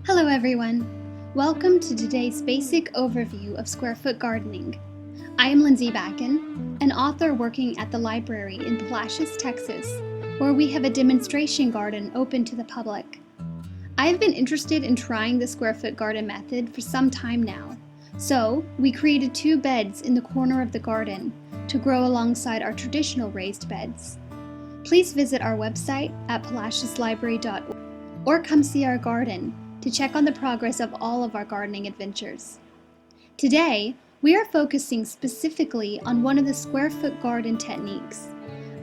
Hello everyone! Welcome to today's basic overview of square foot gardening. I am Lindsey, an author working at the library in Palacios, Texas, where we have a demonstration garden open to the public. I have been interested in trying the square foot garden method for some time now, so we created 2 beds in the corner of the garden to grow alongside our traditional raised beds. Please visit our website at palacioslibrary.org or come see our garden to check on the progress of all of our gardening adventures. Today, we are focusing specifically on one of the square foot garden techniques,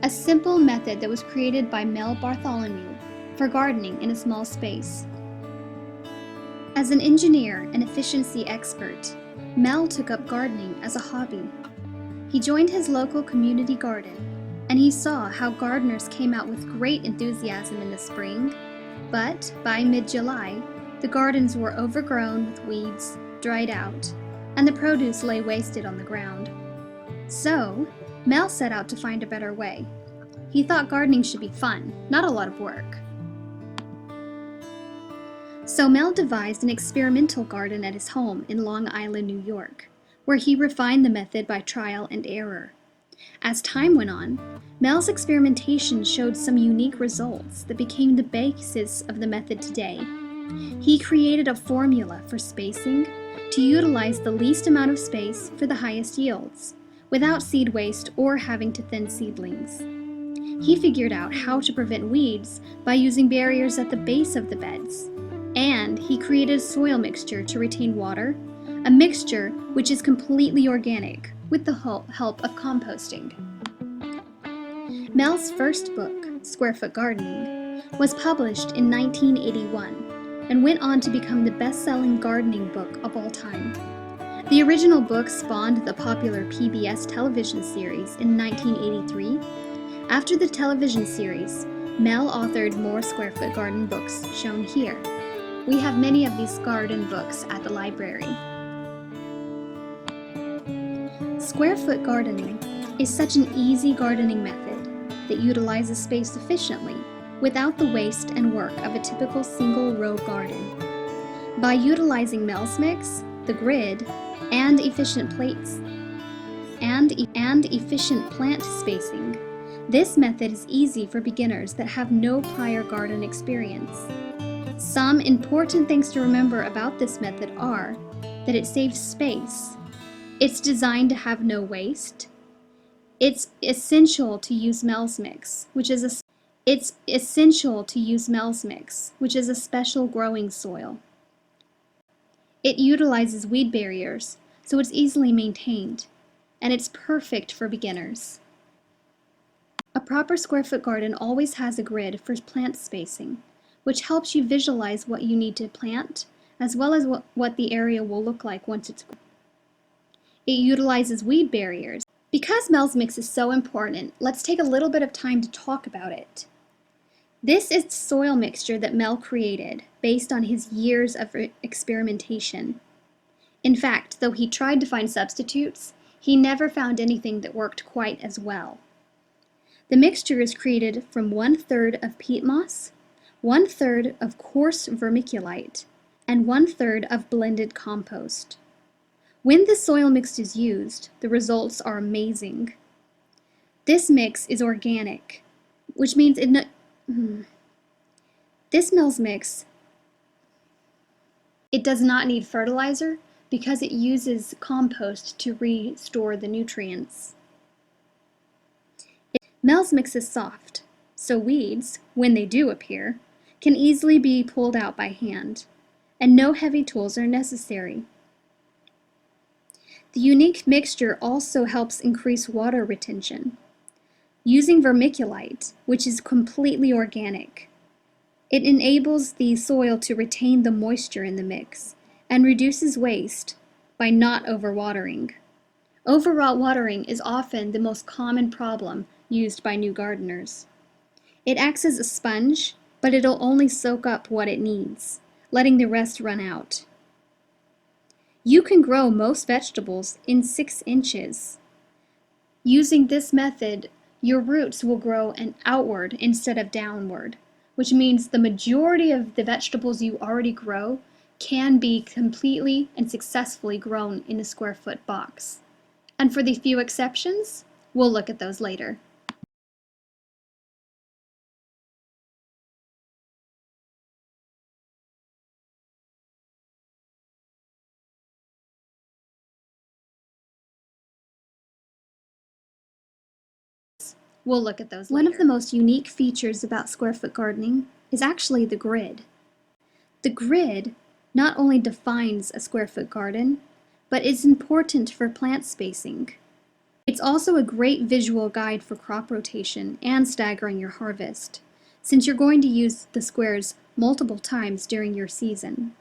a simple method that was created by Mel Bartholomew for gardening in a small space. As an engineer and efficiency expert, Mel took up gardening as a hobby. He joined his local community garden, and he saw how gardeners came out with great enthusiasm in the spring, but by mid-July, the gardens were overgrown with weeds, dried out, and the produce lay wasted on the ground. So, Mel set out to find a better way. He thought gardening should be fun, not a lot of work. So Mel devised an experimental garden at his home in Long Island, New York, where he refined the method by trial and error. As time went on, Mel's experimentation showed some unique results that became the basis of the method today. He created a formula for spacing to utilize the least amount of space for the highest yields, without seed waste or having to thin seedlings. He figured out how to prevent weeds by using barriers at the base of the beds, and he created a soil mixture to retain water, a mixture which is completely organic with the help of composting. Mel's first book, Square Foot Gardening, was published in 1981 and went on to become the best-selling gardening book of all time. The original book spawned the popular PBS television series in 1983. After the television series, Mel authored more square foot garden books shown here. We have many of these garden books at the library. Square foot gardening is such an easy gardening method that utilizes space efficiently without the waste and work of a typical single-row garden. By utilizing Mel's mix, the grid, and efficient plates, and efficient plant spacing, this method is easy for beginners that have no prior garden experience. Some important things to remember about this method are that it saves space, it's designed to have no waste, it's essential to use Mel's mix, which is a special growing soil. It utilizes weed barriers, so it's easily maintained, and it's perfect for beginners. A proper square foot garden always has a grid for plant spacing, which helps you visualize what you need to plant, as well as what the area will look like once it's grown. It utilizes weed barriers. Because Mel's mix is so important, let's take a little bit of time to talk about it. This is the soil mixture that Mel created based on his years of experimentation. In fact, though he tried to find substitutes, he never found anything that worked quite as well. The mixture is created from 1/3 of peat moss, 1/3 of coarse vermiculite, and 1/3 of blended compost. When the soil mix is used, the results are amazing. This mix is organic, which means this Mel's mix, it does not need fertilizer because it uses compost to restore the nutrients. Mel's mix is soft, so weeds, when they do appear, can easily be pulled out by hand, and no heavy tools are necessary. The unique mixture also helps increase water retention. Using vermiculite, which is completely organic, it enables the soil to retain the moisture in the mix and reduces waste by not overwatering. Overwatering is often the most common problem used by new gardeners. It acts as a sponge, but it'll only soak up what it needs, letting the rest run out. You can grow most vegetables in 6 inches. Using this method, your roots will grow outward instead of downward, which means the majority of the vegetables you already grow can be completely and successfully grown in a square foot box. And for the few exceptions, we'll look at those later. One of the most unique features about square foot gardening is actually the grid. The grid not only defines a square foot garden, but is important for plant spacing. It's also a great visual guide for crop rotation and staggering your harvest, since you're going to use the squares multiple times during your season.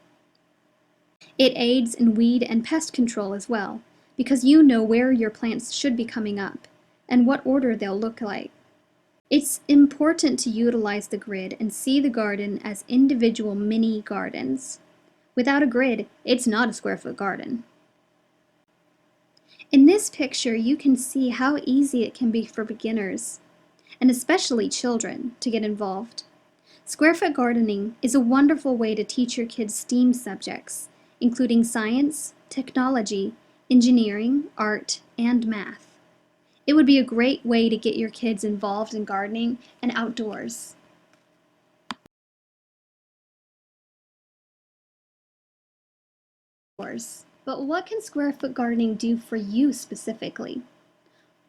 It aids in weed and pest control as well, because you know where your plants should be coming up and what order they'll look like. It's important to utilize the grid and see the garden as individual mini gardens. Without a grid, it's not a square foot garden. In this picture, you can see how easy it can be for beginners, and especially children, to get involved. Square foot gardening is a wonderful way to teach your kids STEAM subjects, including science, technology, engineering, art, and math. It would be a great way to get your kids involved in gardening and outdoors. But what can square foot gardening do for you specifically?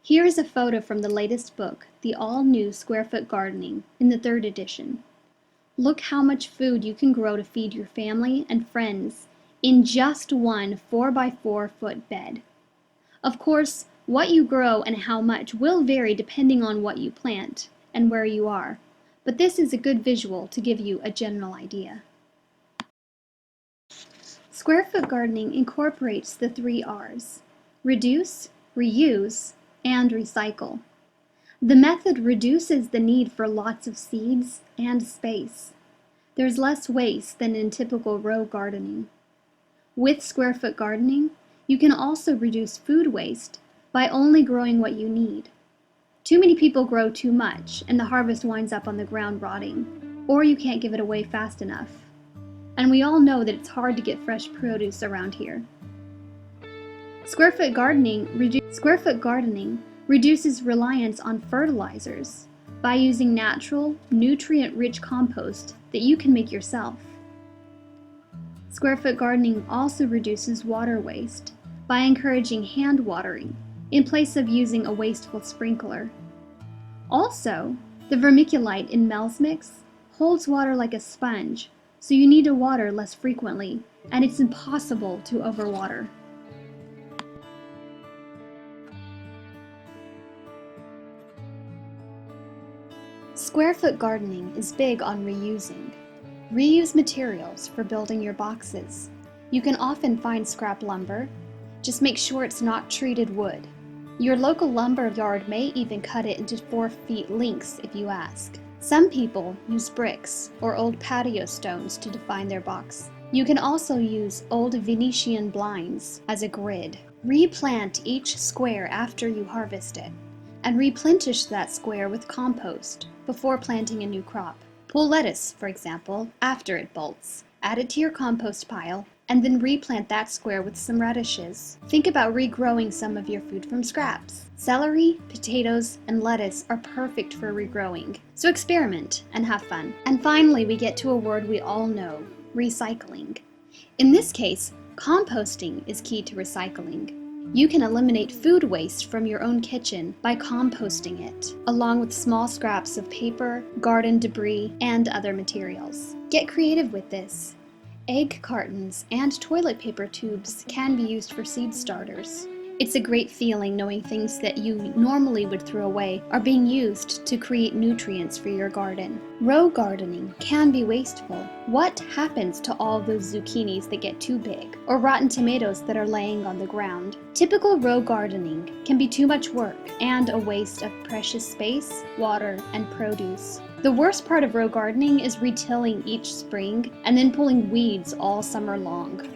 Here is a photo from the latest book, the all-new Square Foot Gardening, in the 3rd edition. Look how much food you can grow to feed your family and friends in just one 4x4 foot bed. Of course, what you grow and how much will vary depending on what you plant and where you are, but this is a good visual to give you a general idea. Square foot gardening incorporates the 3 R's: reduce, reuse, and recycle. The method reduces the need for lots of seeds and space. There's less waste than in typical row gardening. With square foot gardening, you can also reduce food waste by only growing what you need. Too many people grow too much and the harvest winds up on the ground rotting, or you can't give it away fast enough. And we all know that it's hard to get fresh produce around here. Square foot gardening reduces reliance on fertilizers by using natural, nutrient-rich compost that you can make yourself. Square foot gardening also reduces water waste by encouraging hand watering in place of using a wasteful sprinkler. Also, the vermiculite in Mel's mix holds water like a sponge, so you need to water less frequently, and it's impossible to overwater. Square foot gardening is big on reusing. Reuse materials for building your boxes. You can often find scrap lumber. Just make sure it's not treated wood. Your local lumber yard may even cut it into 4 feet lengths if you ask. Some people use bricks or old patio stones to define their box. You can also use old Venetian blinds as a grid. Replant each square after you harvest it, and replenish that square with compost before planting a new crop. Pull lettuce, for example, after it bolts. Add it to your compost pile, and then replant that square with some radishes. Think about regrowing some of your food from scraps. Celery, potatoes, and lettuce are perfect for regrowing, so experiment and have fun. And finally, we get to a word we all know: recycling. In this case, composting is key to recycling. You can eliminate food waste from your own kitchen by composting it, along with small scraps of paper, garden debris, and other materials. Get creative with this. Egg cartons and toilet paper tubes can be used for seed starters. It's a great feeling knowing things that you normally would throw away are being used to create nutrients for your garden. Row gardening can be wasteful. What happens to all those zucchinis that get too big, or rotten tomatoes that are laying on the ground? Typical row gardening can be too much work and a waste of precious space, water, and produce. The worst part of row gardening is retilling each spring and then pulling weeds all summer long.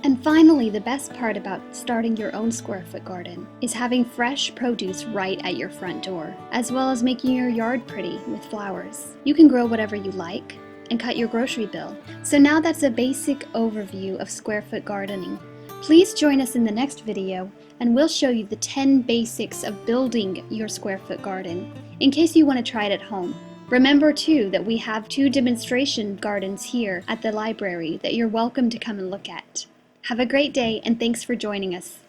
And finally, the best part about starting your own square foot garden is having fresh produce right at your front door, as well as making your yard pretty with flowers. You can grow whatever you like, and cut your grocery bill. So now that's a basic overview of square foot gardening. Please join us in the next video and we'll show you the 10 basics of building your square foot garden in case you want to try it at home. Remember too that we have 2 demonstration gardens here at the library that you're welcome to come and look at. Have a great day and thanks for joining us.